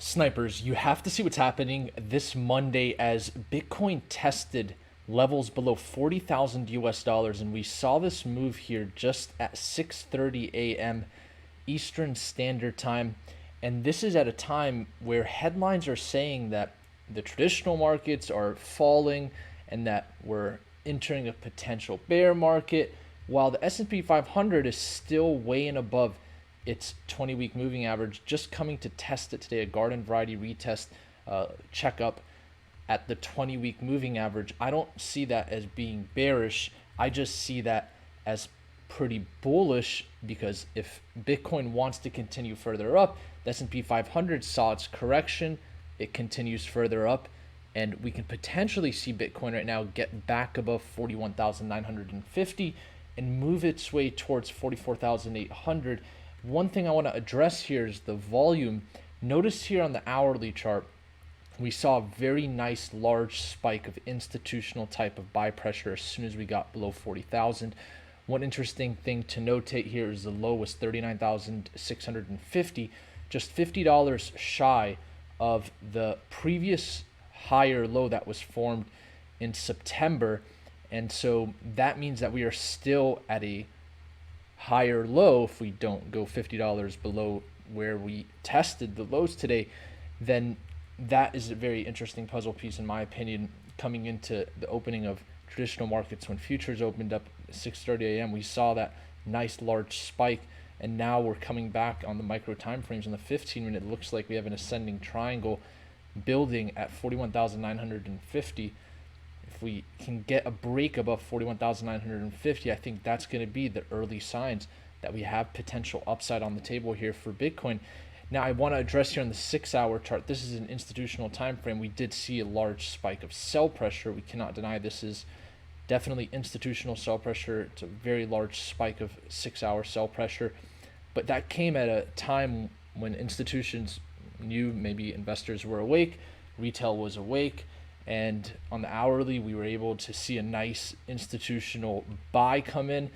Snipers, you have to see what's happening this Monday as Bitcoin tested levels below 40,000 US dollars, and we saw this move here just at 6:30 a.m. Eastern Standard Time. And this is at a time where headlines are saying that the traditional markets are falling and that we're entering a potential bear market, while the S&P 500 is still way and above its 20-week moving average, just coming to test it today, a garden variety retest checkup at the 20-week moving average. I don't see that as being bearish. I just see that as pretty bullish, because if Bitcoin wants to continue further up, the S&P 500 saw its correction, it continues further up, and we can potentially see Bitcoin right now get back above 41,950 and move its way towards 44,800. One thing I want to address here is the volume. Notice here on the hourly chart, we saw a very nice large spike of institutional type of buy pressure as soon as we got below 40,000. One interesting thing to notate here is the low was 39,650, just $50 shy of the previous higher low that was formed in September. And so that means that we are still at a higher low. If we don't go $50 below where we tested the lows today, then that is a very interesting puzzle piece, in my opinion, coming into the opening of traditional markets. When futures opened up at 6:30 a.m., we saw that nice large spike, and now we're coming back on the micro time frames. On the 15-minute, it looks like we have an ascending triangle building at 41,950. If we can get a break above 41,950, I think that's going to be the early signs that we have potential upside on the table here for Bitcoin. Now, I want to address here on the 6-hour chart. This is an institutional time frame. We did see a large spike of sell pressure. We cannot deny this is definitely institutional sell pressure. It's a very large spike of 6-hour sell pressure, but that came at a time when institutions knew maybe investors were awake, retail was awake. And on the hourly, we were able to see a nice institutional buy come in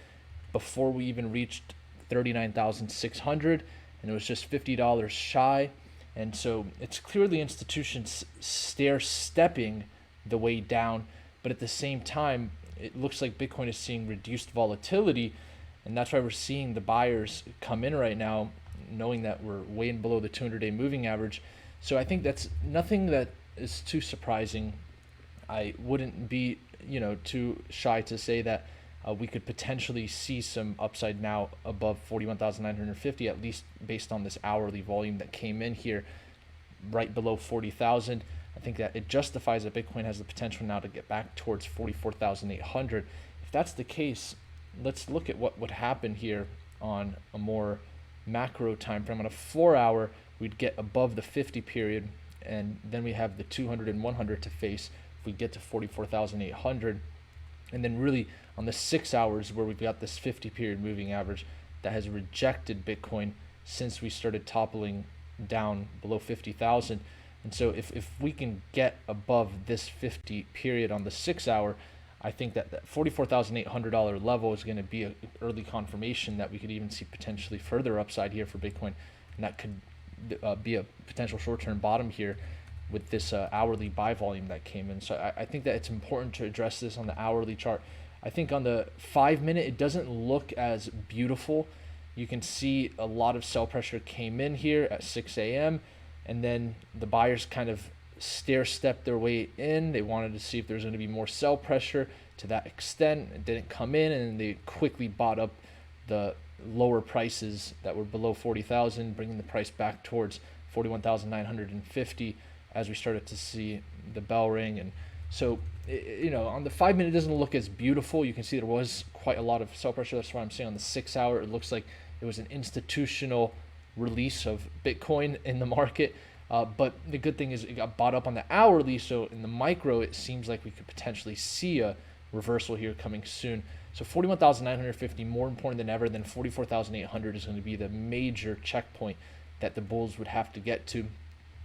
before we even reached 39,600, and it was just $50 shy. And so it's clearly institutions stair-stepping the way down, but at the same time, it looks like Bitcoin is seeing reduced volatility, and that's why we're seeing the buyers come in right now, knowing that we're way below the 200-day moving average. So I think that's nothing that is too surprising. I wouldn't be, too shy to say that we could potentially see some upside now above 41,950, at least based on this hourly volume that came in here right below 40,000. I think that it justifies that Bitcoin has the potential now to get back towards 44,800. If that's the case, let's look at what would happen here on a more macro time frame. On a 4-hour, we'd get above the 50 period, and then we have the 200 and 100 to face if we get to 44,800. And then really on the 6 hours, where we've got this 50 period moving average that has rejected Bitcoin since we started toppling down below 50,000. And so if we can get above this 50 period on the 6 hour, I think that $44,800 level is going to be an early confirmation that we could even see potentially further upside here for Bitcoin, and that could be a potential short-term bottom here with this hourly buy volume that came in. So I think that it's important to address this on the hourly chart. I think on the 5-minute, it doesn't look as beautiful. You can see a lot of sell pressure came in here at 6 a.m. and then the buyers kind of stair-stepped their way in. They wanted to see if there's going to be more sell pressure. To that extent, it didn't come in, and they quickly bought up the lower prices that were below 40,000, bringing the price back towards 41,950 as we started to see the bell ring. And so, on the 5-minute, it doesn't look as beautiful. You can see there was quite a lot of sell pressure. That's why I'm saying on the 6 hour, it looks like it was an institutional release of Bitcoin in the market. But the good thing is it got bought up on the hourly. So in the micro, it seems like we could potentially see a reversal here coming soon. So 41,950, more important than ever, than 44,800 is going to be the major checkpoint that the bulls would have to get to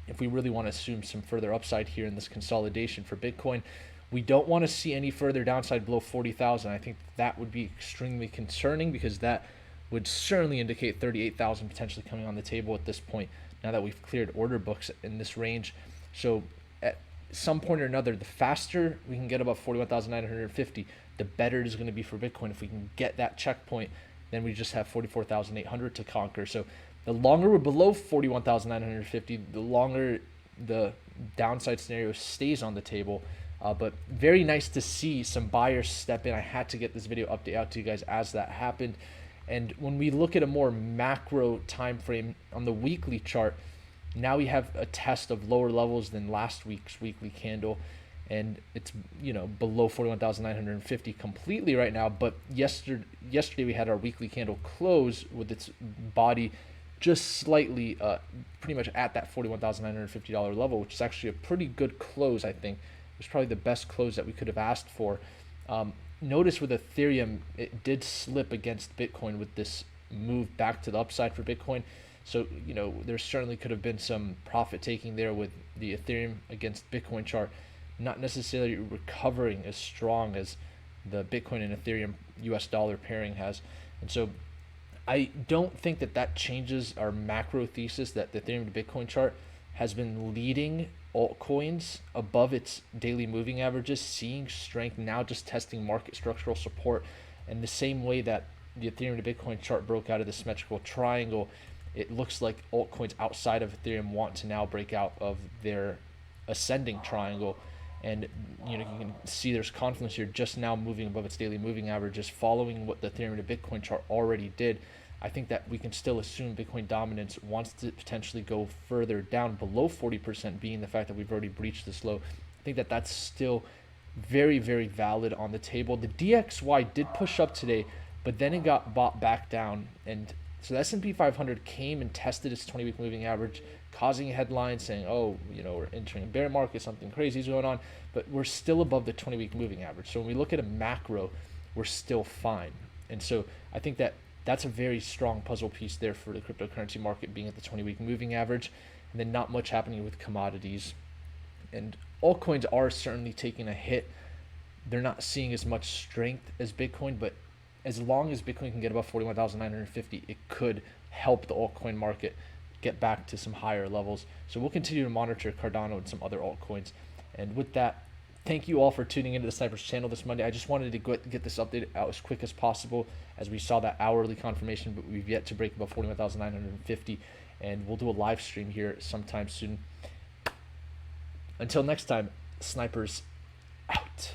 if we really want to assume some further upside here in this consolidation for Bitcoin. We don't want to see any further downside below 40,000. I think that would be extremely concerning, because that would certainly indicate 38,000 potentially coming on the table at this point. now that we've cleared order books in this range. So at some point or another, the faster we can get above 41,950, the better it is going to be for Bitcoin. If we can get that checkpoint, then we just have 44,800 to conquer. So the longer we're below 41,950, the longer the downside scenario stays on the table. But very nice to see some buyers step in. I had to get this video update out to you guys as that happened. And when we look at a more macro time frame on the weekly chart, now we have a test of lower levels than last week's weekly candle, and it's below 41,950 completely right now. But yesterday we had our weekly candle close with its body just slightly pretty much at that $41,950 level, which is actually a pretty good close. I think it was probably the best close that we could have asked for. Notice with Ethereum, it did slip against Bitcoin with this move back to the upside for Bitcoin. So, there certainly could have been some profit taking there with the Ethereum against Bitcoin chart, not necessarily recovering as strong as the Bitcoin and Ethereum US dollar pairing has. And so I don't think that changes our macro thesis that the Ethereum to Bitcoin chart has been leading altcoins above its daily moving averages, seeing strength, now just testing market structural support. And the same way that the Ethereum to Bitcoin chart broke out of the symmetrical triangle, it looks like altcoins outside of Ethereum want to now break out of their ascending triangle. And you can see there's confluence here just now moving above its daily moving averages, following what the Ethereum to Bitcoin chart already did. I think that we can still assume Bitcoin dominance wants to potentially go further down below 40%, being the fact that we've already breached this low. I think that that's still very, very valid on the table. The DXY did push up today, but then it got bought back down. And so the S&P 500 came and tested its 20-week moving average, causing a headline saying, we're entering a bear market, something crazy is going on. But we're still above the 20-week moving average. So when we look at a macro, we're still fine. And so I think that that's a very strong puzzle piece there for the cryptocurrency market, being at the 20-week moving average, and then not much happening with commodities. And altcoins are certainly taking a hit. They're not seeing as much strength as Bitcoin, but as long as Bitcoin can get above 41,950, it could help the altcoin market get back to some higher levels. So we'll continue to monitor Cardano and some other altcoins. And with that, thank you all for tuning into the Snipers channel this Monday. I just wanted to get this update out as quick as possible, as we saw that hourly confirmation, but we've yet to break above 41,950, and we'll do a live stream here sometime soon. Until next time, Snipers out.